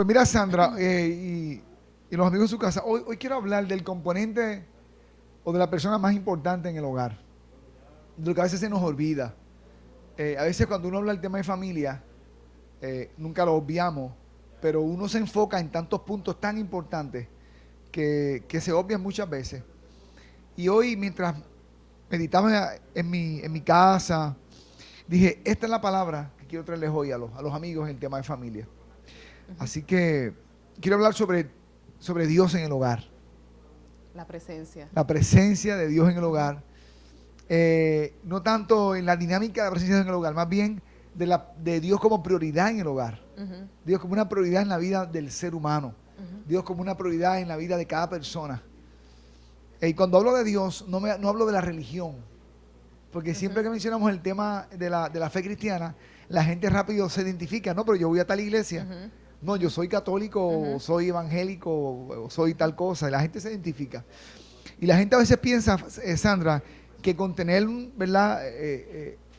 Pues mira, Sandra, y los amigos de su casa, hoy quiero hablar del componente o de la persona más importante en el hogar, de lo que a veces se nos olvida. A veces cuando uno habla del tema de familia, nunca lo obviamos, pero uno se enfoca en tantos puntos tan importantes que se obvian muchas veces. Y hoy, mientras meditaba en mi casa, dije, esta es la palabra que quiero traerles hoy a los amigos en el tema de familia. Ujú. Así que quiero hablar sobre Dios en el hogar, La presencia. la presencia de Dios en el hogar. No tanto en la dinámica de la presencia de Dios en el hogar, más bien de Dios como prioridad en el hogar. Ujú, Dios como una prioridad en la vida del ser humano. ujú, Dios como una prioridad en la vida de cada persona. Y cuando hablo de Dios, no hablo de la religión, porque siempre ujú, que mencionamos el tema de la fe cristiana, la gente rápido se identifica, no, pero yo voy a tal iglesia. ujú, No, yo soy católico, o ujú, soy evangélico, o soy tal cosa. Y la gente se identifica. Y la gente a veces piensa, Sandra, que con tener, ¿verdad?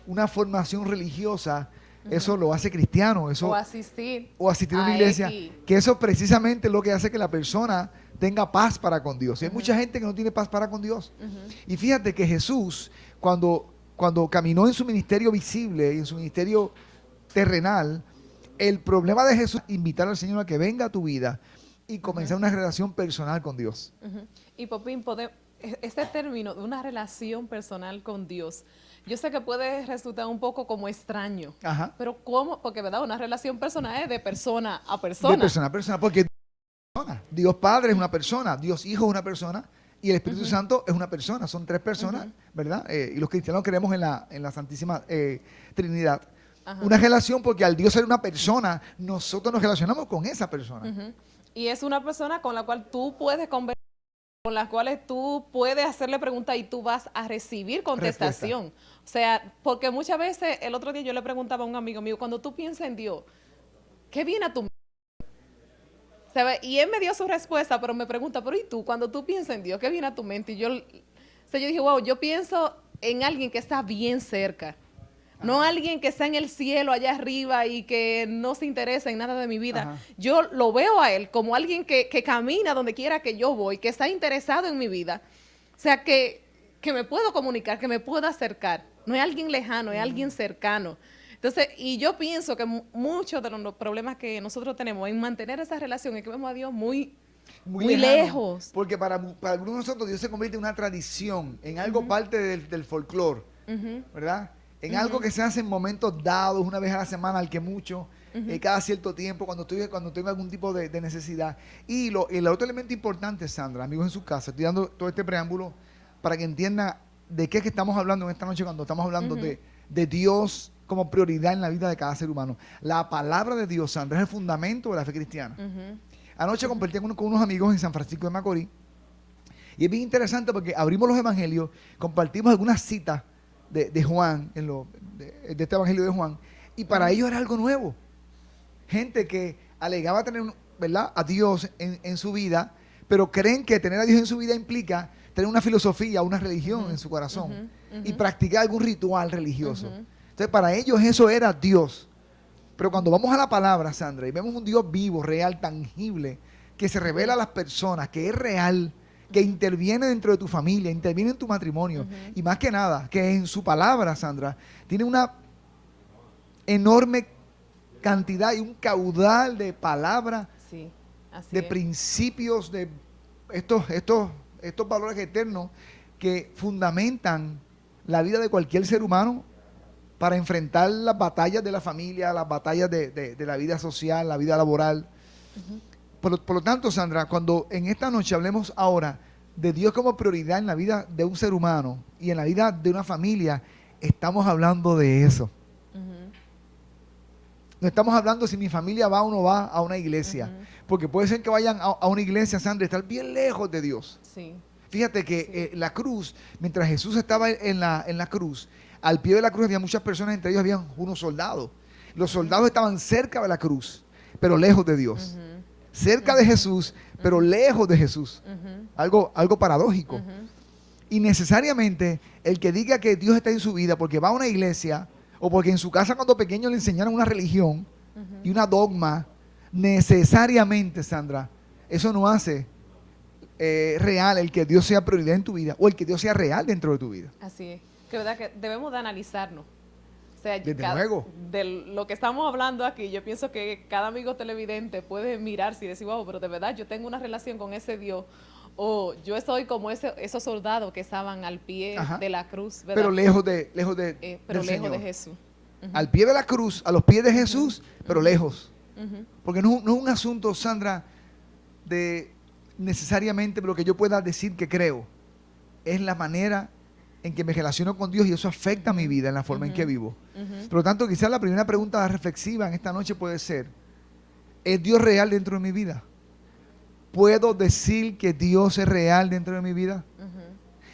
Una formación religiosa, eso ujú. lo hace cristiano, O eso, asistir o asistir a una a iglesia, X. que eso precisamente es lo que hace que la persona tenga paz para con Dios. Y hay Ujú, mucha gente que no tiene paz para con Dios. ujú, Y fíjate que Jesús, cuando caminó en su ministerio visible y en su ministerio terrenal, el problema de Jesús es invitar al Señor a que venga a tu vida y ujú, comenzar una relación personal con Dios. ujú. Y Popín, este término de una relación personal con Dios, yo sé que puede resultar un poco como extraño, Ajá. pero ¿cómo? Porque, ¿verdad? Una relación personal es de persona a De persona. persona a persona, porque Dios Padre es una persona, Dios Hijo es una persona y el Espíritu Ujú, Santo es una persona. Son tres personas, ujú, ¿verdad? Y los cristianos creemos en la Santísima Trinidad. ajá, Una relación porque al Dios ser una persona, nosotros nos relacionamos con esa persona. ujú. Y es una persona con la cual tú puedes conversar, con las cuales tú puedes hacerle preguntas y tú vas a recibir Respuesta. contestación. O sea, porque muchas veces, el otro día yo le preguntaba a un amigo mío, cuando tú piensas en Dios, ¿qué viene a tu mente? ¿Sabe? Y él me dio su respuesta, pero me pregunta, pero ¿y tú? Cuando tú piensas en Dios, ¿qué viene a tu mente? Y yo dije, wow, yo pienso en alguien que está bien cerca. No Ajá, alguien que está en el cielo allá arriba y que no se interesa en nada de mi vida. ajá. Yo lo veo a él como alguien que camina donde quiera que yo voy, que está interesado en mi vida. O sea, que me puedo comunicar, que me puedo acercar. No es alguien lejano, es alguien cercano. Entonces, y yo pienso que muchos de los problemas que nosotros tenemos en mantener esa relación es que vemos a Dios muy, Muy muy lejano, lejos. porque para algunos de nosotros Dios se convierte en una tradición, en algo Ujú, parte del folclore, ujú, ¿verdad? En algo ujú, que se hace en momentos dados, una vez a la semana, al que mucho, ujú, cada cierto tiempo, cuando tengo algún tipo de necesidad. Y el otro elemento importante, Sandra, amigos en su casa, estoy dando todo este preámbulo para que entiendan de qué es que estamos hablando en esta noche cuando estamos hablando ujú, de Dios como prioridad en la vida de cada ser humano. La palabra de Dios, Sandra, es el fundamento de la fe cristiana. ujú, Anoche ujú, compartí con unos amigos en San Francisco de Macorís y es bien interesante porque abrimos los evangelios, compartimos algunas citas de Juan, de este evangelio de Juan, y para ujú, ellos era algo nuevo. Gente que alegaba tener, ¿verdad?, a Dios en su vida, pero creen que tener a Dios en su vida implica tener una filosofía, una religión en ujú, su corazón ujú, y ujú, practicar algún ritual religioso. ujú, Entonces, para ellos eso era Dios. Pero cuando vamos a la palabra, Sandra, y vemos un Dios vivo, real, tangible, que se revela a las personas, que es real, que ujú, interviene dentro de tu familia, interviene en tu matrimonio, ujú. y más que nada, que en su palabra, Sandra, tiene una enorme cantidad y un caudal de palabras, Sí, así de es. principios, de estos valores eternos que fundamentan la vida de cualquier ser humano para enfrentar las batallas de la familia, las batallas de la vida social, la vida laboral. Ujú, Por lo tanto, Sandra, cuando en esta noche hablemos ahora de Dios como prioridad en la vida de un ser humano y en la vida de una familia, estamos hablando de eso. ujú, No estamos hablando si mi familia va o no va a una iglesia, ujú. porque puede ser que vayan a una iglesia, Sandra, y estar bien lejos de Dios. Sí, Fíjate que sí. la cruz, mientras Jesús estaba en la cruz, al pie de la cruz había muchas personas, entre ellos habían unos soldados. Los Ujú, soldados estaban cerca de la cruz, pero lejos de Dios. ujú, Cerca de ujú, Jesús, pero ujú, lejos de Jesús. ujú, Algo paradójico. ujú, Y necesariamente el que diga que Dios está en su vida porque va a una iglesia o porque en su casa cuando pequeño le enseñaron una religión ujú, y una dogma, necesariamente, Sandra, eso no hace real el que Dios sea prioridad en tu vida o el que Dios sea real dentro de tu vida. Así es. Que verdad que debemos de analizarnos. O sea, Desde luego. de lo que estamos hablando aquí, yo pienso que cada amigo televidente puede mirarse y decir, wow, pero de verdad yo tengo una relación con ese Dios, o yo estoy como esos soldados que estaban al pie Ajá. de la cruz, ¿verdad? Pero lejos de pero del lejos Señor. de Jesús. Al pie de la cruz, a los pies de Jesús, pero lejos. Ujú. Porque no es un asunto, Sandra, de necesariamente lo que yo pueda decir que creo. Es la manera en que me relaciono con Dios y eso afecta mi vida en la forma en que vivo. Por lo tanto, quizás la primera pregunta reflexiva en esta noche puede ser, ¿es Dios real dentro de mi vida? ¿Puedo decir que Dios es real dentro de mi vida?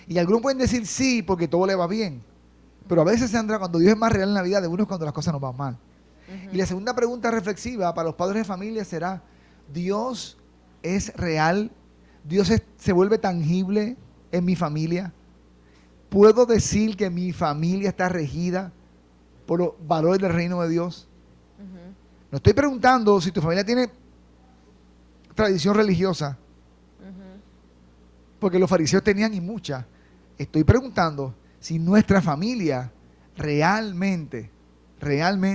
Y algunos pueden decir sí, porque todo le va bien. Pero a veces, Sandra, cuando Dios es más real en la vida de uno es cuando las cosas nos van mal. Y la segunda pregunta reflexiva para los padres de familia será, ¿Dios es real? ¿Dios se vuelve tangible en mi familia? ¿Puedo decir que mi familia está regida por los valores del reino de Dios? No estoy preguntando si tu familia tiene tradición religiosa, porque los fariseos tenían y mucha. Estoy preguntando si nuestra familia realmente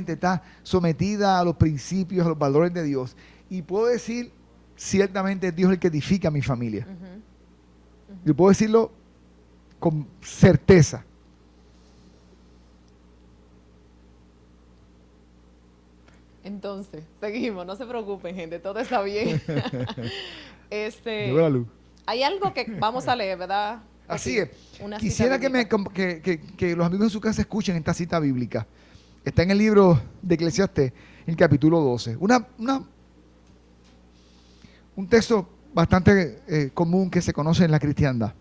está sometida a los principios, a los valores de Dios. Y puedo decir, ciertamente Dios es el que edifica a mi familia. Yo puedo decirlo con certeza. Entonces, seguimos, no se preocupen, gente, todo está bien. Llegó la luz. Hay algo que vamos a leer, ¿verdad? Así es. Una Quisiera cita bíblica. que los amigos en su casa escuchen esta cita bíblica. Está en el libro de Eclesiastés, en el capítulo 12. Un texto bastante común que se conoce en la cristiandad.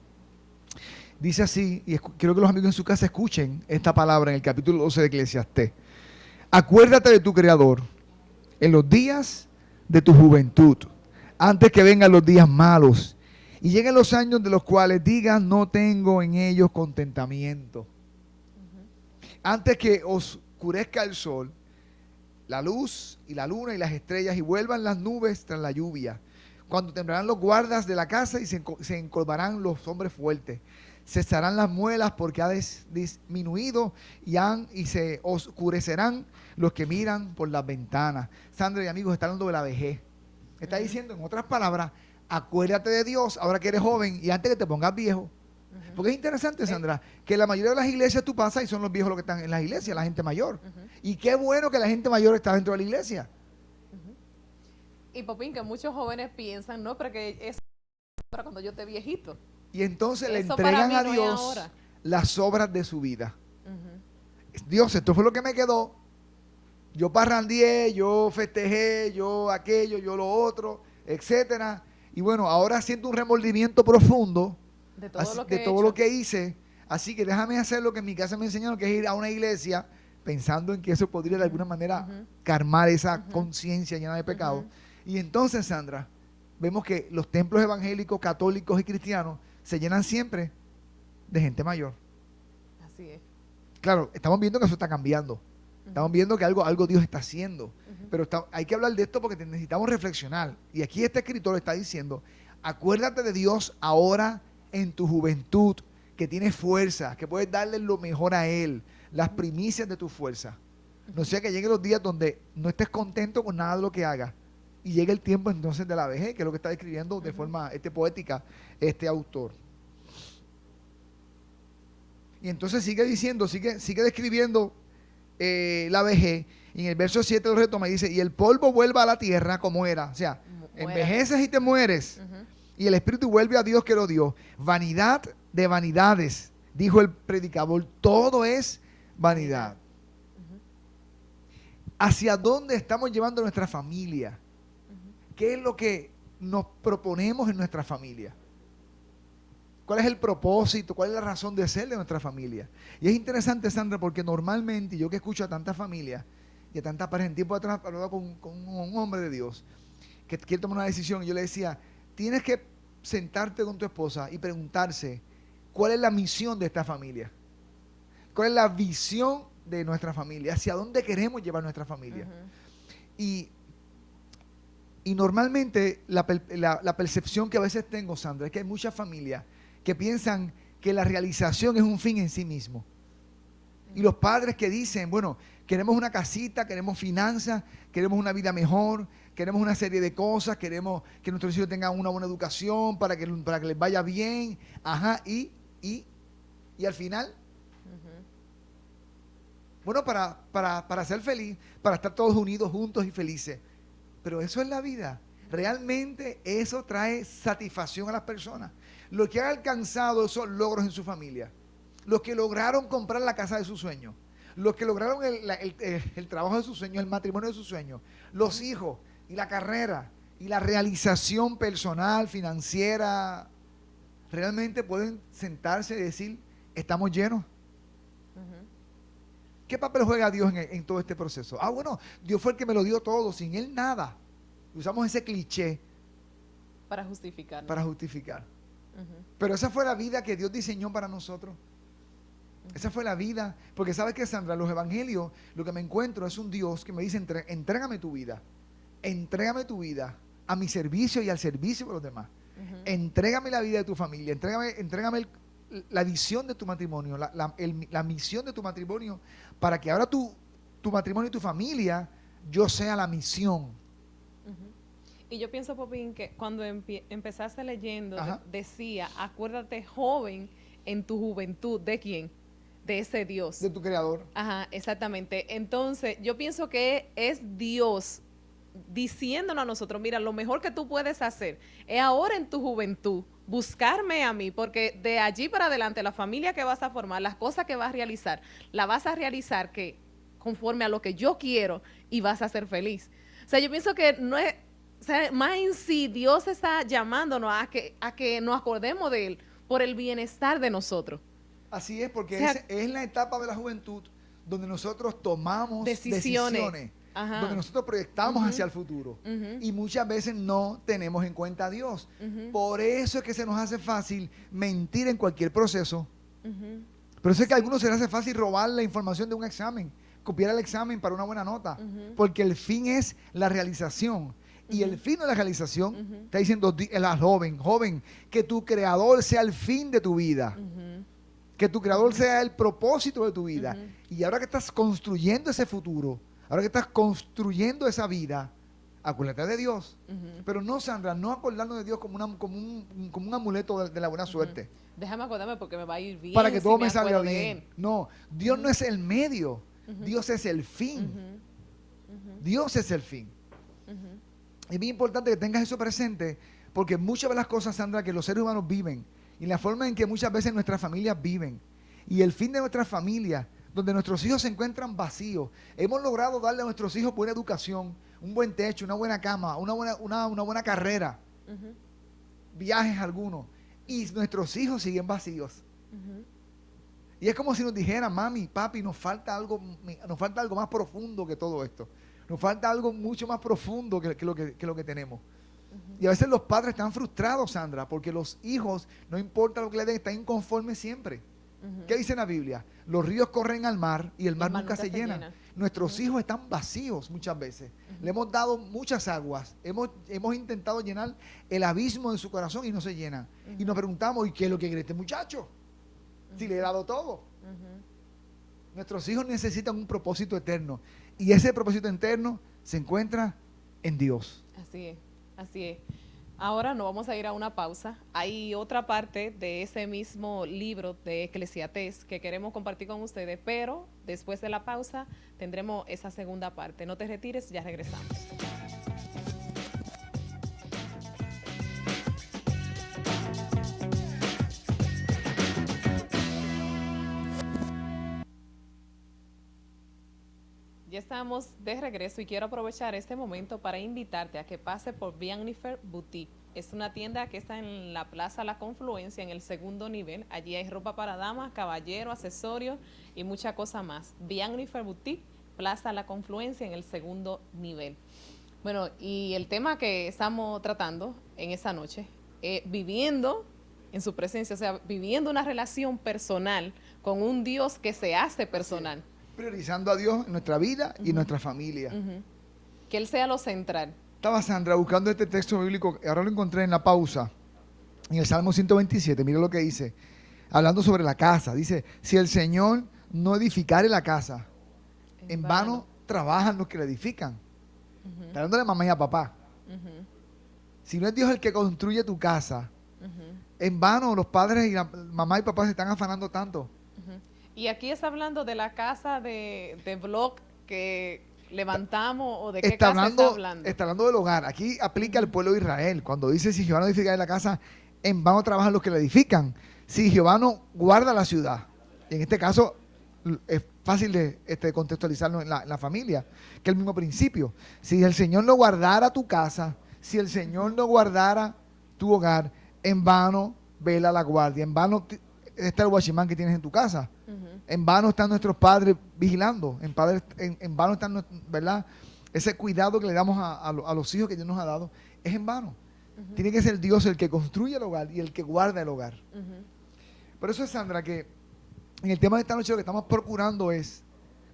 Dice así, y quiero que los amigos en su casa escuchen esta palabra en el capítulo 12 de Eclesiastés. Acuérdate de tu Creador en los días de tu juventud, antes que vengan los días malos y lleguen los años de los cuales digas, no tengo en ellos contentamiento. Antes que oscurezca el sol, la luz y la luna y las estrellas y vuelvan las nubes tras la lluvia, cuando temblarán los guardas de la casa y se encorvarán los hombres fuertes. Cesarán las muelas porque ha disminuido y se oscurecerán los que miran por las ventanas. Sandra y amigos, está hablando de la vejez. Está diciendo, en otras palabras, acuérdate de Dios ahora que eres joven y antes que te pongas viejo. Porque es interesante, Sandra, que la mayoría de las iglesias tú pasas y son los viejos los que están en las iglesias, la gente mayor. Y qué bueno que la gente mayor está dentro de la iglesia. Y Popín, que muchos jóvenes piensan, no, pero que es para cuando yo esté viejito. Y entonces le Eso para entregan mí a no es Dios ahora. las obras de su vida. Dios, esto fue lo que me quedó. Yo parrandié, yo festejé, yo aquello, yo lo otro, etcétera. Y bueno, ahora siento un remordimiento profundo De todo lo que de he todo hecho. lo que hice. Así que déjame hacer lo que en mi casa me enseñaron, que es ir a una iglesia, pensando en que eso podría de alguna manera calmar esa conciencia llena de pecado. Y entonces, Sandra, vemos que los templos evangélicos, católicos y cristianos se llenan siempre de gente mayor. Así es. Claro, estamos viendo que eso está cambiando. Estamos viendo que algo Dios está haciendo. Pero hay que hablar de esto porque necesitamos reflexionar. Y aquí este escritor está diciendo, acuérdate de Dios ahora en tu juventud, que tienes fuerza, que puedes darle lo mejor a Él, las primicias de tu fuerza. No sea que lleguen los días donde no estés contento con nada de lo que hagas. Y llegue el tiempo entonces de la vejez, que es lo que está describiendo de forma poética este autor. Y entonces sigue diciendo, sigue describiendo la vejez. Y en el verso 7 lo retoma y dice, y el polvo vuelva a la tierra como era. O sea, envejeces y te mueres. Y el espíritu vuelve a Dios que lo dio. Vanidad de vanidades, dijo el predicador, todo es vanidad. ¿Hacia dónde estamos llevando nuestra familia? ¿Qué es lo que nos proponemos en nuestra familia? ¿Cuál es el propósito? ¿Cuál es la razón de ser de nuestra familia? Y es interesante, Sandra, porque normalmente yo que escucho a tantas familias y a tantas parejas, en tiempo atrás hablaba con un hombre de Dios que quiere tomar una decisión y yo le decía, tienes que sentarte con tu esposa y preguntarse cuál es la misión de esta familia, cuál es la visión de nuestra familia, hacia dónde queremos llevar nuestra familia. Y Y normalmente la percepción que a veces tengo, Sandra, es que hay muchas familias que piensan que la realización es un fin en sí mismo. Y los padres que dicen, bueno, queremos una casita, queremos finanzas, queremos una vida mejor, queremos una serie de cosas, queremos que nuestros hijos tengan una buena educación para que les vaya bien. Ajá, y al final, bueno, para ser feliz, para estar todos unidos, juntos y felices. Pero eso es la vida. Realmente eso trae satisfacción a las personas. Los que han alcanzado esos logros en su familia, los que lograron comprar la casa de sus sueños, los que lograron el trabajo de sus sueños, el matrimonio de sus sueños, los hijos y la carrera y la realización personal, financiera, realmente pueden sentarse y decir, estamos llenos. ¿Qué papel juega Dios en todo este proceso? Ah, bueno, Dios fue el que me lo dio todo, sin Él nada. Usamos ese cliché para justificar. Para justificar. Pero esa fue la vida que Dios diseñó para nosotros. Esa fue la vida. Porque sabes que, Sandra, los evangelios, lo que me encuentro es un Dios que me dice, entrégame tu vida. Entrégame tu vida a mi servicio y al servicio de los demás. Entrégame la vida de tu familia. Entrégame la visión de tu matrimonio, la misión de tu matrimonio, para que ahora tu matrimonio y tu familia, yo sea la misión. Y yo pienso, Popín, que cuando empezaste leyendo, decía, acuérdate joven en tu juventud, ¿de quién? De ese Dios. De tu creador. Ajá, exactamente. Entonces, yo pienso que es Dios diciéndonos a nosotros, mira, lo mejor que tú puedes hacer es ahora en tu juventud, buscarme a mí, porque de allí para adelante, la familia que vas a formar, las cosas que vas a realizar, la vas a realizar que conforme a lo que yo quiero y vas a ser feliz. O sea, yo pienso que no es, o sea, más en sí, Dios está llamándonos a que nos acordemos de Él por el bienestar de nosotros. Así es, porque es la etapa de la juventud donde nosotros tomamos decisiones. Donde nosotros proyectamos hacia el futuro. Y muchas veces no tenemos en cuenta a Dios. Por eso es que se nos hace fácil mentir en cualquier proceso. Por eso es que a algunos se les hace fácil robar la información de un examen, copiar el examen para una buena nota, porque el fin es la realización. Y el fin de la realización, está diciendo la joven, que tu creador sea el fin de tu vida. Que tu creador sea el propósito de tu vida. Y ahora que estás construyendo ese futuro, ahora que estás construyendo esa vida, acuérdate de Dios. Pero no, Sandra, no acordarnos de Dios como un amuleto de la buena suerte. Déjame acordarme porque me va a ir bien. Para que todo me salga bien. No, Dios no es el medio. Dios es el fin. Dios es el fin. Es bien importante que tengas eso presente, porque muchas de las cosas, Sandra, que los seres humanos viven, y la forma en que muchas veces nuestras familias viven, y el fin de nuestras familias, donde nuestros hijos se encuentran vacíos. Hemos logrado darle a nuestros hijos buena educación, un buen techo, una buena cama, una buena carrera, viajes algunos, y nuestros hijos siguen vacíos. Y es como si nos dijeran, mami, papi, nos falta algo más profundo que todo esto. Nos falta algo mucho más profundo que lo que tenemos. Y a veces los padres están frustrados, Sandra, porque los hijos, no importa lo que le den, están inconformes siempre. ¿Qué dice la Biblia? Los ríos corren al mar y el mar nunca se llena. Nuestros hijos están vacíos muchas veces. Le hemos dado muchas aguas. Hemos intentado llenar el abismo de su corazón y no se llena. Y nos preguntamos, ¿y qué es lo que quiere este muchacho? Si le he dado todo. Nuestros hijos necesitan un propósito eterno. Y ese propósito eterno se encuentra en Dios. Así es, así es. Ahora nos vamos a ir a una pausa. Hay otra parte de ese mismo libro de Eclesiastés que queremos compartir con ustedes, pero después de la pausa tendremos esa segunda parte. No te retires, ya regresamos. Ya estamos de regreso y quiero aprovechar este momento para invitarte a que pase por Biennifer Boutique. Es una tienda que está en la Plaza La Confluencia, en el segundo nivel. Allí hay ropa para damas, caballeros, accesorios y mucha cosa más. Biennifer Boutique, Plaza La Confluencia, en el segundo nivel. Bueno, y el tema que estamos tratando en esa noche, viviendo en su presencia, o sea, viviendo una relación personal con un Dios que se hace personal. Priorizando a Dios en nuestra vida y en nuestra familia. Que Él sea lo central. Estaba Sandra buscando este texto bíblico, ahora lo encontré en la pausa, en el Salmo 127, mira lo que dice, hablando sobre la casa, dice, si el Señor no edificare la casa, en vano trabajan los que la edifican. Ujú, Está hablando de mamá y a papá. ujú, Si no es Dios el que construye tu casa, ujú, en vano los padres y la mamá y papá se están afanando tanto. ujú. Y aquí está hablando de la casa de blog que levantamos o de qué casa está hablando. Está hablando del hogar. Aquí aplica al Ujú, pueblo de Israel. Cuando dice, si Jehová no edifica la casa, en vano trabajan los que la edifican. Si Jehová no guarda la ciudad. Y en este caso es fácil de contextualizarlo en la familia, que es el mismo principio. Si el Señor no guardara tu casa, si el Señor no guardara tu hogar, en vano vela la guardia, en vano está el guachimán que tienes en tu casa. ujú, En vano están nuestros padres vigilando, en vano están, ¿verdad? Ese cuidado que le damos a los hijos que Dios nos ha dado, es en vano. ujú, Tiene que ser Dios el que construye el hogar y el que guarda el hogar. ujú. Por eso es, Sandra, que en el tema de esta noche lo que estamos procurando es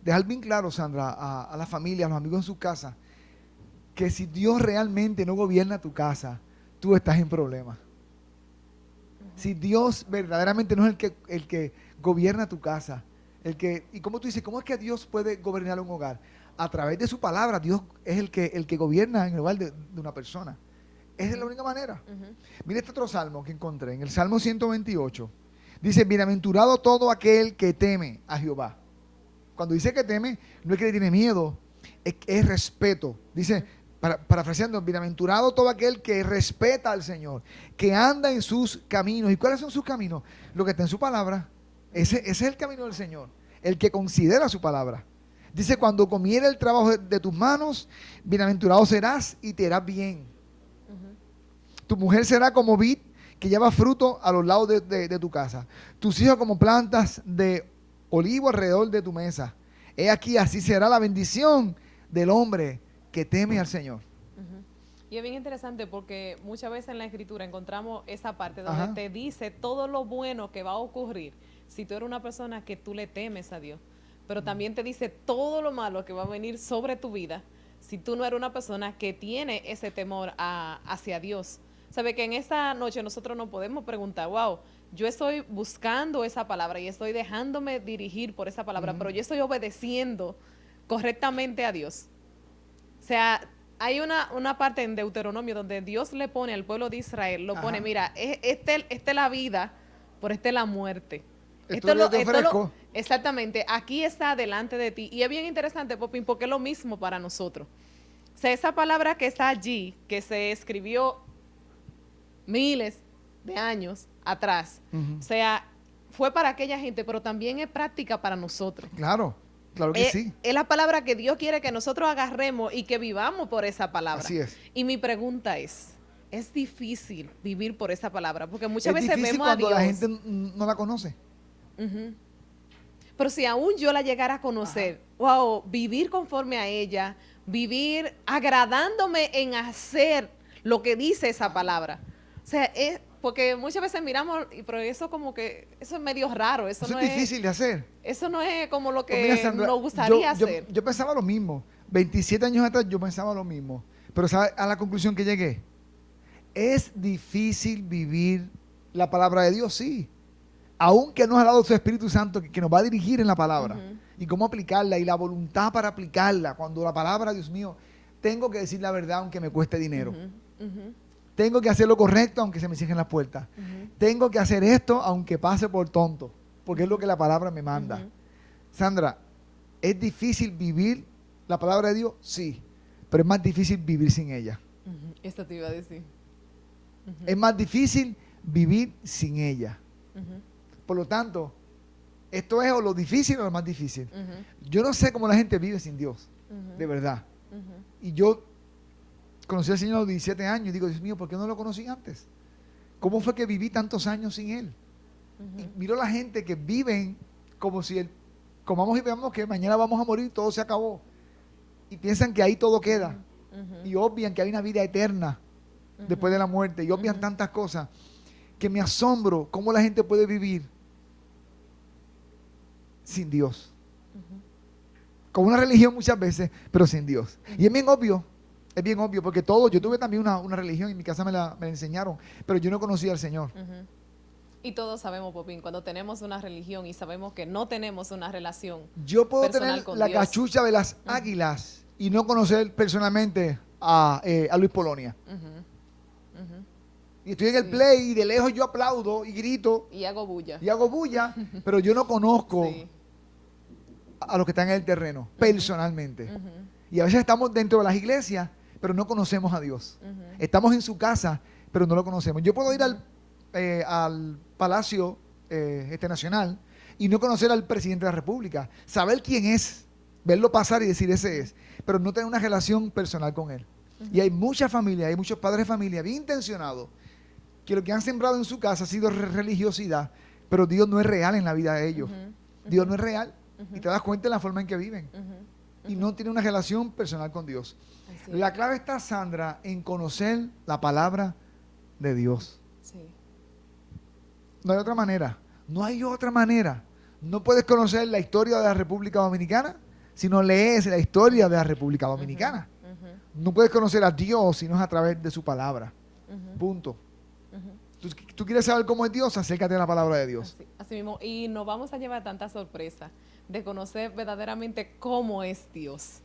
dejar bien claro, Sandra, a la familia, a los amigos en sus casas, que si Dios realmente no gobierna tu casa, tú estás en problemas. Si Dios verdaderamente no es el que gobierna tu casa, y como tú dices, ¿cómo es que Dios puede gobernar un hogar? A través de su palabra, Dios es el que gobierna en el hogar de una persona. Esa es la única manera. Ujú. Mira este otro salmo que encontré, en el Salmo 128. Dice, bienaventurado todo aquel que teme a Jehová. Cuando dice que teme, no es que le tiene miedo, es respeto. Dice, parafraseando, bienaventurado todo aquel que respeta al Señor, que anda en sus caminos. ¿Y cuáles son sus caminos? Lo que está en su palabra. Ese es el camino del Señor, el que considera su palabra. Dice, cuando comiere el trabajo de tus manos, bienaventurado serás y te irás bien. Ujú. Tu mujer será como vid que lleva fruto a los lados de tu casa. Tus hijos como plantas de olivo alrededor de tu mesa. He aquí, así será la bendición del hombre que teme al Señor. Ujú. Y es bien interesante porque muchas veces en la escritura encontramos esa parte donde Ajá. te dice todo lo bueno que va a ocurrir si tú eres una persona que tú le temes a Dios. Pero también te dice todo lo malo que va a venir sobre tu vida si tú no eres una persona que tiene ese temor hacia Dios. Sabe que en esta noche nosotros nos podemos preguntar, wow, yo estoy buscando esa palabra y estoy dejándome dirigir por esa palabra, pero yo estoy obedeciendo correctamente a Dios. O sea, hay una parte en Deuteronomio donde Dios le pone al pueblo de Israel, lo pone, Ajá. mira, esta es la vida, por esta es la muerte. Esto es lo que yo te ofrezco. Exactamente, aquí está delante de ti. Y es bien interesante, Popín, porque es lo mismo para nosotros. O sea, esa palabra que está allí, que se escribió miles de años atrás, Ujú. o sea, fue para aquella gente, pero también es práctica para nosotros. Claro, claro que sí. Es la palabra que Dios quiere que nosotros agarremos y que vivamos por esa palabra. Así es. Y mi pregunta es difícil vivir por esa palabra, porque muchas Es veces difícil vemos a cuando Dios. la gente no la conoce. Ujú. Pero si aún yo la llegara a conocer, wow, vivir conforme a ella, vivir agradándome en hacer lo que dice esa palabra. O sea, es porque muchas veces miramos, pero eso como que, eso es medio raro, eso Eso no es difícil de hacer. eso no es como lo Pues mira, que Sandra, nos gustaría hacer. yo pensaba lo mismo. 27 años atrás yo pensaba lo mismo. Pero ¿sabes a la conclusión que llegué? Es difícil vivir la palabra de Dios, sí. Aunque nos ha dado su Espíritu Santo que nos va a dirigir en la palabra. Ujú. Y cómo aplicarla y la voluntad para aplicarla. Cuando la palabra, Dios mío, tengo que decir la verdad aunque me cueste dinero. Ujú, ujú, Tengo que hacer lo correcto aunque se me cierren las puertas. ujú, Tengo que hacer esto aunque pase por tonto. Porque es lo que la palabra me manda. ujú. Sandra, ¿es difícil vivir la palabra de Dios? Sí. Pero es más difícil vivir sin ella. Ujú. Esto te iba a decir. Ujú, Es más difícil vivir sin ella. ujú, Por lo tanto, esto es o lo difícil o lo más difícil. ujú, Yo no sé cómo la gente vive sin Dios, ujú, de verdad. ujú. Y yo conocí al Señor a los 17 años y digo, Dios mío, ¿por qué no lo conocí antes? ¿Cómo fue que viví tantos años sin Él? Y Ujú. miro a la gente que viven como si comamos y veamos que mañana vamos a morir, todo se acabó. Y piensan que ahí todo queda. Ujú. Y obvian que hay una vida eterna después de la muerte. Y obvian Ujú. tantas cosas que me asombro cómo la gente puede vivir sin Dios. Ujú. Con una religión muchas veces, pero sin Dios. Y es bien obvio. Es bien obvio, porque todos, yo tuve también una religión, en mi casa me la enseñaron, pero yo no conocía al Señor. Ujú. Y todos sabemos, Popín, cuando tenemos una religión y sabemos que no tenemos una relación Yo puedo personal tener con la Dios. cachucha de las águilas y no conocer personalmente a Luis Polonia. Ujú, ujú. Y estoy en el Sí. play y de lejos yo aplaudo y grito Y hago bulla. y hago bulla, pero yo no conozco Sí. a los que están en el terreno, personalmente. Ujú, Y a veces estamos dentro de las iglesias, pero no conocemos a Dios. ujú. Estamos en su casa, pero no lo conocemos. Yo puedo ir al Palacio Nacional y no conocer al presidente de la República, saber quién es, verlo pasar y decir ese es, pero no tener una relación personal con él. Y hay muchas familias, hay muchos padres de familia bien intencionados que lo que han sembrado en su casa ha sido religiosidad, pero Dios no es real en la vida de ellos. Ujú, Dios no es real ujú. y te das cuenta de la forma en que viven Ujú, y no tienen una relación personal con Dios. Así La es. clave está, Sandra, en conocer la palabra de Dios. Sí. No hay otra manera. No hay otra manera. No puedes conocer la historia de la República Dominicana si no lees la historia de la República Dominicana. Ujú, No puedes conocer a Dios si no es a través de su palabra. ujú, Punto. ujú. Tú quieres saber cómo es Dios, acércate a la palabra de Dios. Así mismo. Y nos vamos a llevar tanta sorpresa de conocer verdaderamente cómo es Dios.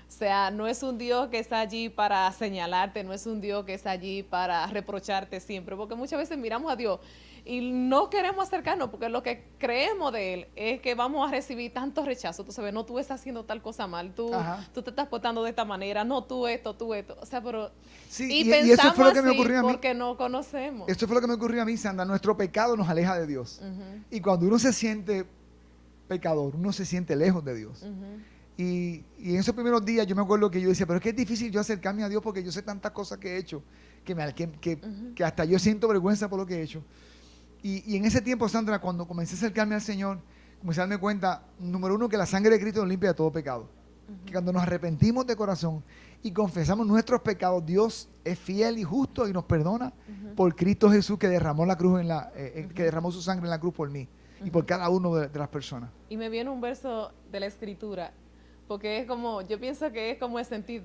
O sea, no es un Dios que está allí para señalarte, no es un Dios que está allí para reprocharte siempre, porque muchas veces miramos a Dios y no queremos acercarnos porque lo que creemos de Él es que vamos a recibir tanto rechazo. Tú sabes, no, tú estás haciendo tal cosa mal, Ajá. tú te estás portando de esta manera, no, tú esto. O sea, pero... Sí, y y eso fue lo pensamos que me así ocurrió a mí. porque no conocemos. Esto fue lo que me ocurrió a mí, Sandra. Nuestro pecado nos aleja de Dios. Ujú, Y cuando uno se siente pecador, uno se siente lejos de Dios. ujú. Y en esos primeros días yo me acuerdo que yo decía, pero es que es difícil yo acercarme a Dios porque yo sé tantas cosas que he hecho, que hasta yo siento vergüenza por lo que he hecho. Y en ese tiempo, Sandra, cuando comencé a acercarme al Señor, comencé a darme cuenta, número uno, que la sangre de Cristo nos limpia de todo pecado. Que cuando nos arrepentimos de corazón y confesamos nuestros pecados, Dios es fiel y justo y nos perdona por Cristo Jesús que derramó la cruz que derramó su sangre en la cruz por mí y por cada uno de las personas. Y me viene un verso de la Escritura, porque es como, yo pienso que es como el sentir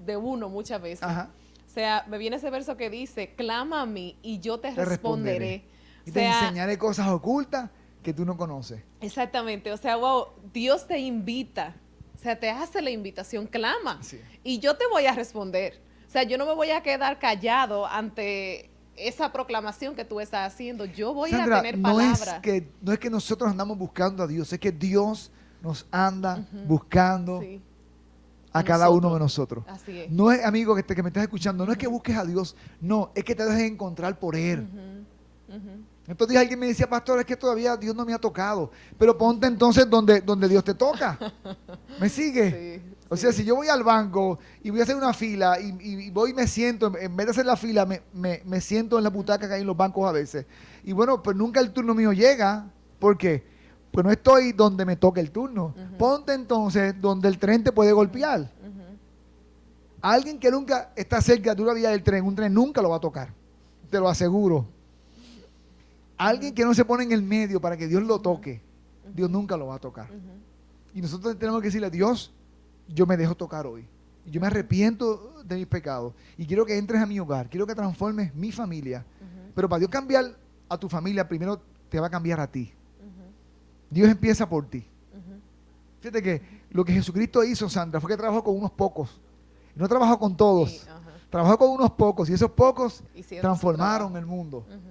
de uno muchas veces. Ajá. O sea, me viene ese verso que dice, clama a mí y yo te Te responderé. Y O te sea, enseñaré cosas ocultas que tú no conoces. exactamente, o sea, wow, Dios te invita, o sea, te hace la invitación, clama Sí. y yo te voy a responder. O sea, yo no me voy a quedar callado ante esa proclamación que tú estás haciendo, yo voy Sandra, a tener no es palabra. que nosotros andamos buscando a Dios, es que Dios nos anda buscando Sí, a cada uno nosotros. de nosotros. Así es. No es, amigo, que me estás escuchando, no es que busques a Dios, no, es que te dejes encontrar por Él. Ujú, ujú. Entonces alguien me decía, pastor, es que todavía Dios no me ha tocado. Pero ponte entonces donde Dios te toca. ¿Me sigue? Sí, O sí. sea, si yo voy al banco y voy a hacer una fila y voy y me siento, en vez de hacer la fila, me siento en la butaca que hay en los bancos a veces. Y bueno, pues nunca el turno mío llega. ¿Por qué? Pues no estoy donde me toque el turno. Ponte entonces donde el tren te puede golpear. Ujú. Alguien que nunca está cerca de una vía del tren, un tren nunca lo va a tocar. Te lo aseguro. Alguien que no se pone en el medio para que Dios lo toque, Dios nunca lo va a tocar. Y nosotros tenemos que decirle a Dios, yo me dejo tocar hoy. Yo me arrepiento de mis pecados y quiero que entres a mi hogar, quiero que transformes mi familia. Pero para Dios cambiar a tu familia, primero te va a cambiar a ti. Dios empieza por ti. Fíjate que lo que Jesucristo hizo, Sandra, fue que trabajó con unos pocos. No trabajó con todos. Sí, ajá. Trabajó con unos pocos y esos pocos Hicieron su transformaron trabajo. el mundo. Ujú.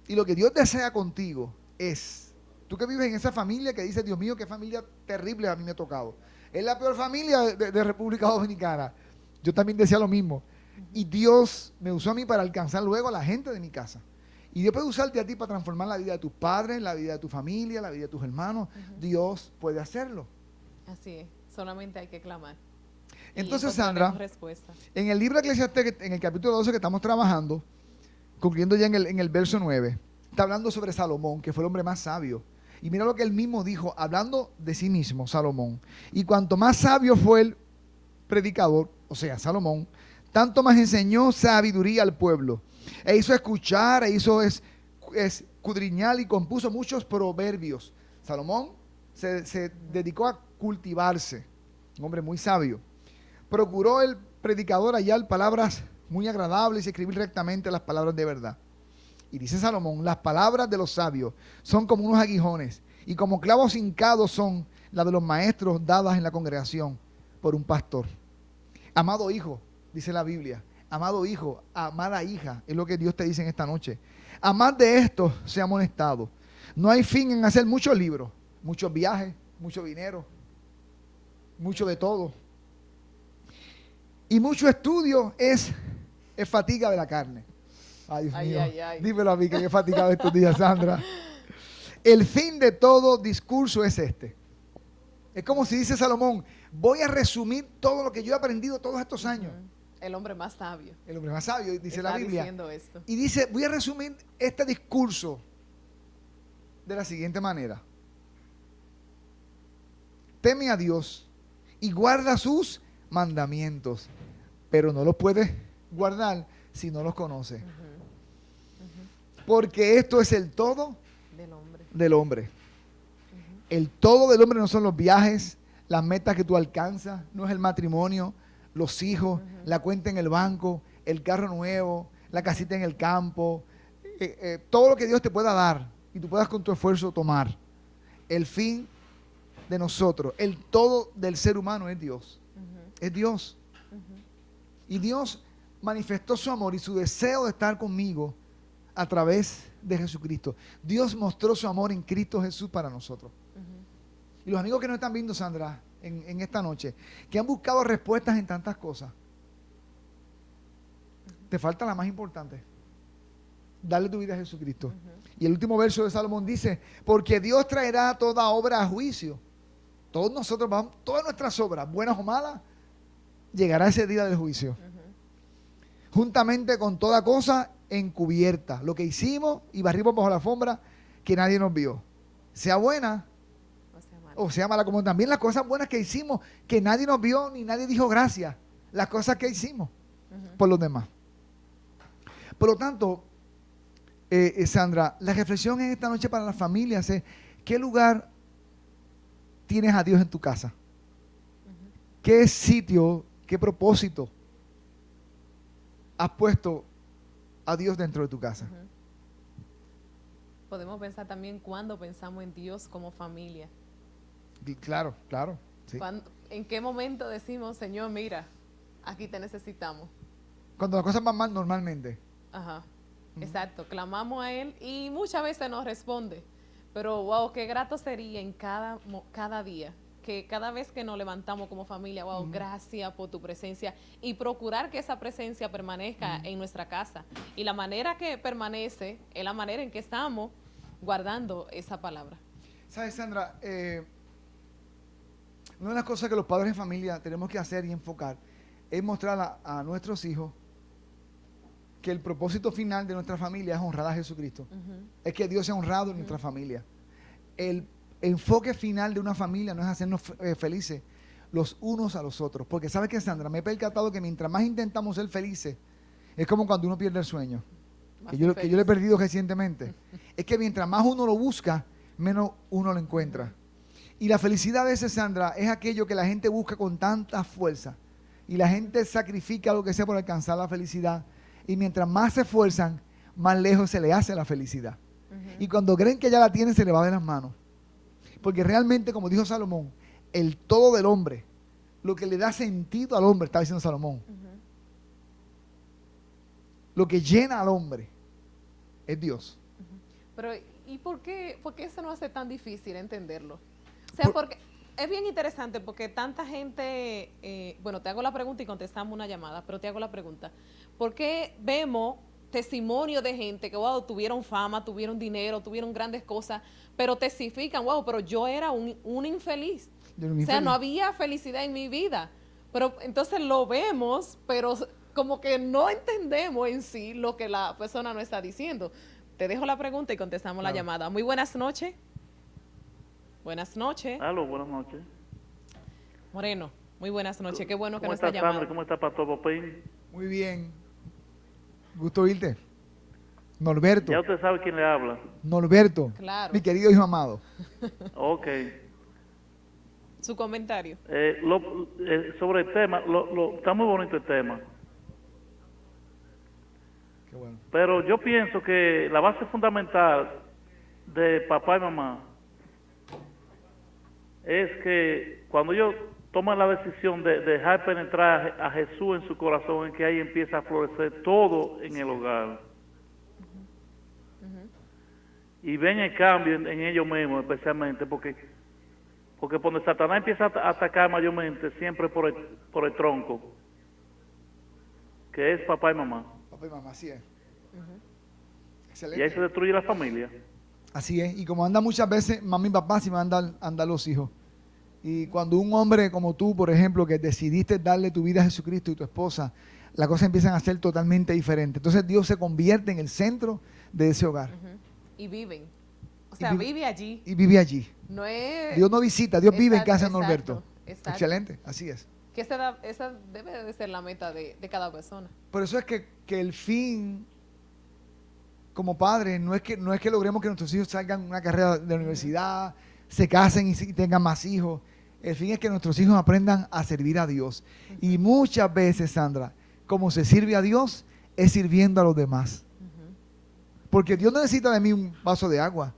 Y lo que Dios desea contigo es, tú que vives en esa familia que dice, Dios mío, qué familia terrible a mí me ha tocado. Es la peor familia de República Dominicana. Yo también decía lo mismo. Y Dios me usó a mí para alcanzar luego a la gente de mi casa. Y Dios puede usarte a ti para transformar la vida de tus padres, la vida de tu familia, la vida de tus hermanos. Dios puede hacerlo. Así es, solamente hay que clamar. Y Entonces, encontraremos Sandra, respuesta. en el libro de Eclesiastés, en el capítulo 12 que estamos trabajando, concluyendo ya en el verso 9, está hablando sobre Salomón, que fue el hombre más sabio. Y mira lo que él mismo dijo, hablando de sí mismo, Salomón. Y cuanto más sabio fue el predicador, o sea, Salomón, tanto más enseñó sabiduría al pueblo. E hizo escuchar, e hizo escudriñar y compuso muchos proverbios. Salomón se dedicó a cultivarse, un hombre muy sabio. Procuró él predicador hallar palabras muy agradables y escribir rectamente las palabras de verdad. Y dice Salomón, las palabras de los sabios son como unos aguijones y como clavos hincados son las de los maestros dadas en la congregación por un pastor. Amado hijo, dice la Biblia, amado hijo, amada hija, es lo que Dios te dice en esta noche. A más de esto se ha amonestado. No hay fin en hacer muchos libros, muchos viajes, mucho dinero, mucho de todo. Y mucho estudio es fatiga de la carne. Ay, Dios mío. Ay. Dímelo a mí que he fatigado estos días, Sandra. El fin de todo discurso es este. Es como si dice Salomón, voy a resumir todo lo que yo he aprendido todos estos años. El hombre más sabio. El hombre más sabio, dice está la Biblia. diciendo esto. Y dice, voy a resumir este discurso de la siguiente manera. Teme a Dios y guarda sus mandamientos, pero no los puedes guardar si no los conoces. Porque esto es el todo del hombre. El todo del hombre no son los viajes, las metas que tú alcanzas, no es el matrimonio, los hijos, la cuenta en el banco, el carro nuevo, la casita en el campo, todo lo que Dios te pueda dar y tú puedas con tu esfuerzo tomar. El fin de nosotros, el todo del ser humano es Dios. Es Dios. Y Dios manifestó su amor y su deseo de estar conmigo a través de Jesucristo. Dios mostró su amor en Cristo Jesús para nosotros. Y los amigos que nos están viendo, Sandra, en esta noche, que han buscado respuestas en tantas cosas, te falta la más importante: darle tu vida a Jesucristo. Y el último verso de Salomón dice, porque Dios traerá toda obra a juicio. Todos nosotros vamos, todas nuestras obras, buenas o malas, llegará ese día del juicio. Juntamente con toda cosa encubierta, lo que hicimos y barrimos bajo la alfombra, que nadie nos vio, sea buena o sea mala, como también las cosas buenas que hicimos, que nadie nos vio ni nadie dijo gracias, las cosas que hicimos por los demás. Por lo tanto, Sandra, la reflexión en esta noche para las familias es, ¿qué lugar tienes a Dios en tu casa? ¿Qué sitio, qué propósito has puesto a Dios dentro de tu casa? Podemos pensar también cuando pensamos en Dios como familia. Claro, claro. Sí. ¿En qué momento decimos, Señor, mira, aquí te necesitamos? Cuando las cosas van mal normalmente. Ajá, exacto. Clamamos a Él y muchas veces nos responde. Pero, wow, qué grato sería en cada día, que cada vez que nos levantamos como familia, wow, gracias por tu presencia, y procurar que esa presencia permanezca en nuestra casa. Y la manera que permanece es la manera en que estamos guardando esa palabra. ¿Sabes, Sandra? Una de las cosas que los padres de familia tenemos que hacer y enfocar es mostrar a nuestros hijos que el propósito final de nuestra familia es honrar a Jesucristo. Es que Dios sea honrado en nuestra familia. El enfoque final de una familia no es hacernos felices los unos a los otros. Porque ¿sabes qué, Sandra? Me he percatado que mientras más intentamos ser felices, es como cuando uno pierde el sueño. Que yo lo he perdido recientemente. Es que mientras más uno lo busca, menos uno lo encuentra. Y la felicidad de ese, Sandra, es aquello que la gente busca con tanta fuerza. Y la gente sacrifica lo que sea por alcanzar la felicidad. Y mientras más se esfuerzan, más lejos se le hace la felicidad. Y cuando creen que ya la tienen, se le va de las manos. Porque realmente, como dijo Salomón, el todo del hombre, lo que le da sentido al hombre, estaba diciendo Salomón, lo que llena al hombre es Dios. Pero, ¿y por qué eso nos hace tan difícil entenderlo? O sea, porque es bien interesante porque tanta gente, bueno, te hago la pregunta y contestamos una llamada, pero te hago la pregunta. ¿Por qué vemos testimonio de gente que, wow, tuvieron fama, tuvieron dinero, tuvieron grandes cosas, pero testifican, wow, pero yo era un infeliz? O sea, no había felicidad en mi vida. Pero entonces lo vemos, pero como que no entendemos en sí lo que la persona nos está diciendo. Te dejo la pregunta y contestamos la llamada. Muy buenas noches. Buenas noches. Aló, buenas noches. Moreno, muy buenas noches. Qué bueno que ¿Cómo nos está está llamando. Sandra? ¿Cómo está Pastor Popín? Muy bien. Gusto oírte. Norberto. Ya usted sabe quién le habla. Norberto. Claro. Mi querido hijo amado. Ok. Su comentario. Sobre el tema, está muy bonito el tema. Qué bueno. Pero yo pienso que la base fundamental de papá y mamá es que cuando ellos toman la decisión de dejar penetrar a Jesús en su corazón, es que ahí empieza a florecer todo en el hogar. Y ven el cambio en ellos mismos, especialmente, porque cuando Satanás empieza a atacar mayormente, siempre por el tronco, que es papá y mamá. Papá y mamá, así es. Y Excelente. ahí se destruye la familia. Así es. Y como anda muchas veces, mamá y papá, si andan los hijos. Y cuando un hombre como tú, por ejemplo, que decidiste darle tu vida a Jesucristo y tu esposa, las cosas empiezan a ser totalmente diferentes. Entonces Dios se convierte en el centro de ese hogar. Y viven. O sea, vive- vive allí. Y vive allí. No es... Dios no visita, Dios vive en casa de Exacto, Norberto. exacto. Excelente, así es. Que esa debe de ser la meta de cada persona. Por eso es que el fin, como padre, no es que logremos que nuestros hijos salgan una carrera de universidad, se casen y tengan más hijos. El fin es que nuestros hijos aprendan a servir a Dios. Y muchas veces, Sandra, como se sirve a Dios, es sirviendo a los demás. Porque Dios no necesita de mí un vaso de agua.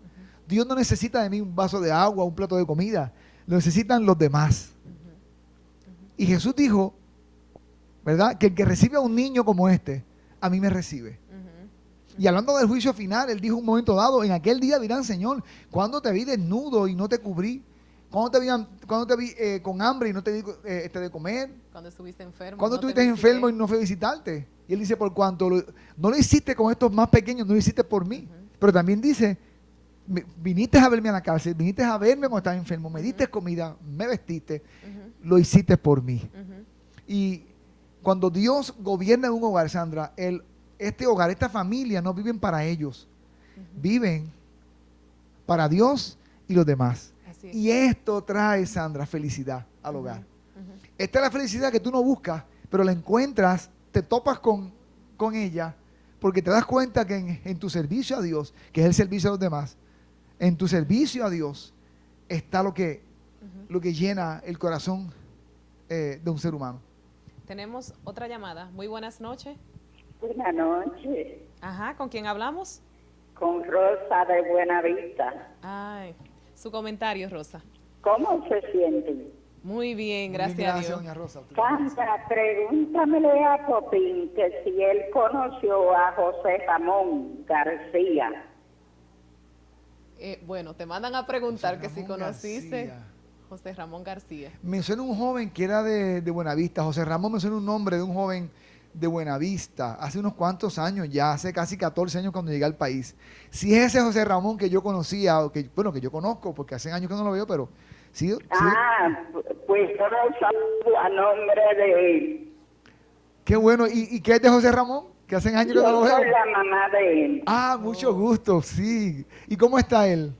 Dios no necesita de mí un vaso de agua, un plato de comida. Lo necesitan los demás. Y Jesús dijo, ¿verdad? Que el que recibe a un niño como este, a mí me recibe. Y hablando del juicio final, él dijo un momento dado, en aquel día dirán, Señor, ¿cuándo te vi desnudo y no te cubrí? ¿Cuándo te vi con hambre y no te di de comer? Cuando estuviste enfermo. ¿Cuándo no te estuviste visité. enfermo y no fui a visitarte? Y él dice, por cuanto no lo hiciste con estos más pequeños, no lo hiciste por mí. Pero también dice, viniste a verme a la cárcel, viniste a verme cuando estaba enfermo, me diste comida, me vestiste, lo hiciste por mí. Y cuando Dios gobierna en un hogar, Sandra, este hogar, esta familia no viven para ellos, viven para Dios y los demás. Así es. Y esto trae, Sandra, felicidad al hogar. Esta es la felicidad que tú no buscas, pero la encuentras, te topas con ella, porque te das cuenta que en tu servicio a Dios, que es el servicio a los demás, en tu servicio a Dios está lo que llena el corazón de un ser humano. Tenemos otra llamada. Muy buenas noches. Buenas noches, Ajá, ¿con quién hablamos? con Rosa de Buenavista. Ay, su comentario, Rosa. ¿Cómo se sienten? Muy bien, Muy gracias bien, a Dios. doña Rosa. Sandra, pregúntamele a Popín que si él conoció a José Ramón García. Bueno, te mandan a preguntar José que si Ramón conociste García. José Ramón García. Me suena un joven que era de Buenavista. José Ramón me suena un nombre de un joven de Buenavista, hace unos cuantos años ya, hace casi 14 años cuando llegué al país. Si es ese José Ramón que yo conocía, o que yo conozco, porque hace años que no lo veo, pero sí. Pues yo lo saludo a nombre de él. Qué bueno. ¿Y qué es de José Ramón? Que hace años que no Yo lo veo. soy la mamá de él. Mucho gusto, sí. ¿Y cómo está él?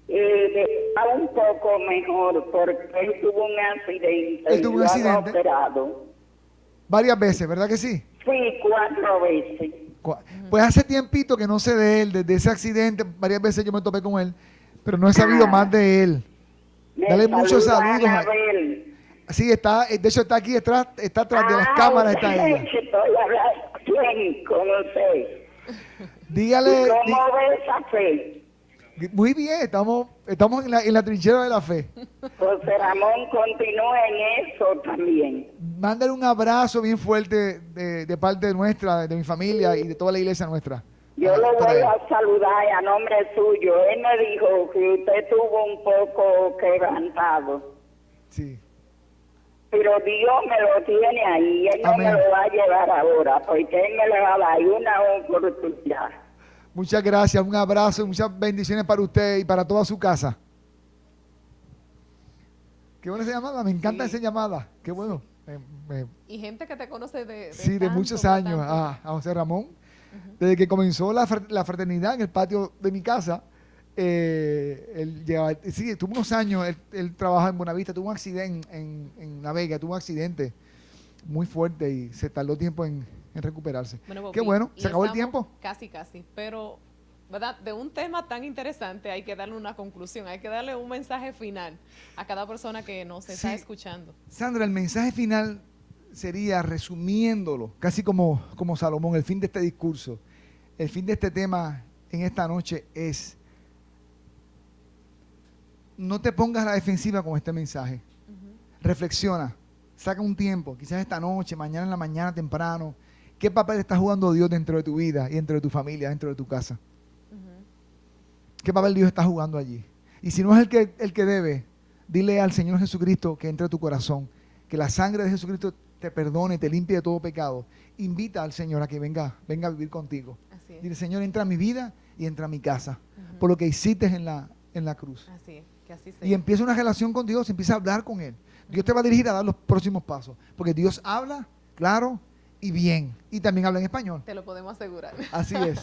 Está un poco mejor porque él tuvo un accidente. Él tuvo un y lo han accidente. operado. Varias veces, ¿verdad que sí? Sí, 4 veces. Pues hace tiempito que no sé de él, desde ese accidente, varias veces yo me topé con él, pero no he sabido más de él. Dale muchos saludos. Anabel. Sí, de hecho está aquí, está atrás de las cámaras, está ella. Estoy hablando bien con usted. Dígale, ¿Cómo ve esa fe? muy bien, estamos en la trinchera de la fe. José Ramón continúa en eso también. Mándale un abrazo bien fuerte de parte nuestra, de mi familia y de toda la iglesia nuestra. Yo lo para voy él. a saludar a nombre suyo. Él me dijo que usted estuvo un poco quebrantado. Sí. Pero Dios me lo tiene ahí. Él no Amén. me lo va a llevar ahora, porque Él me le va a dar una oportunidad. Muchas gracias, un abrazo, muchas bendiciones para usted y para toda su casa. Qué buena esa llamada, me encanta esa llamada. Qué bueno. Y gente que te conoce de Sí, de tanto, muchos de años, tanto. a José Ramón. Desde que comenzó la fraternidad en el patio de mi casa, él llevaba, sí, tuvo unos años, él trabaja en Buenavista, tuvo un accidente en La Vega, tuvo un accidente muy fuerte y se tardó tiempo en recuperarse. Bueno, Qué Bopi, bueno, y se acabó el estamos tiempo. Casi, pero ¿verdad? De un tema tan interesante hay que darle una conclusión, hay que darle un mensaje final a cada persona que nos está escuchando. Sandra, el mensaje final sería, resumiéndolo, casi como Salomón, el fin de este discurso, el fin de este tema en esta noche es: no te pongas a la defensiva con este mensaje. Reflexiona, saca un tiempo, quizás esta noche, mañana en la mañana temprano. ¿Qué papel está jugando Dios dentro de tu vida y dentro de tu familia, dentro de tu casa? ¿Qué papel Dios está jugando allí? Y si no es el que debe, dile al Señor Jesucristo que entre a tu corazón, que la sangre de Jesucristo te perdone, te limpie de todo pecado. Invita al Señor a que venga a vivir contigo. Así es. Dile: Señor, entra a mi vida y entra a mi casa, por lo que hiciste en la cruz. Así es, que así sea. Y empieza una relación con Dios, empieza a hablar con Él. Dios te va a dirigir a dar los próximos pasos, porque Dios habla claro y bien, y también habla en español. Te lo podemos asegurar. Así es.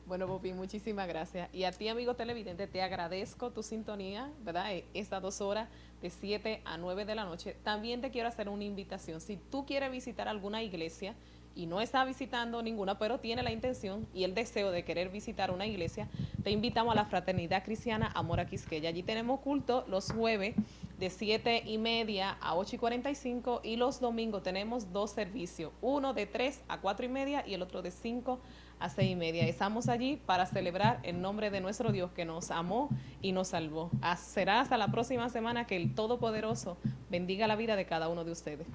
Bueno, Bobby, muchísimas gracias. Y a ti, amigo televidente, te agradezco tu sintonía, ¿verdad? Estas 2 horas de 7 a 9 de la noche. También te quiero hacer una invitación. Si tú quieres visitar alguna iglesia y no está visitando ninguna, pero tiene la intención y el deseo de querer visitar una iglesia, te invitamos a la Fraternidad Cristiana Amor a Quisqueya. Allí tenemos culto los jueves de 7:30 a 8:45 y los domingos tenemos 2 servicios, uno de 3 a 4:30 y el otro de 5 a 6:30. Estamos allí para celebrar el nombre de nuestro Dios que nos amó y nos salvó. Será hasta la próxima semana. Que el Todopoderoso bendiga la vida de cada uno de ustedes.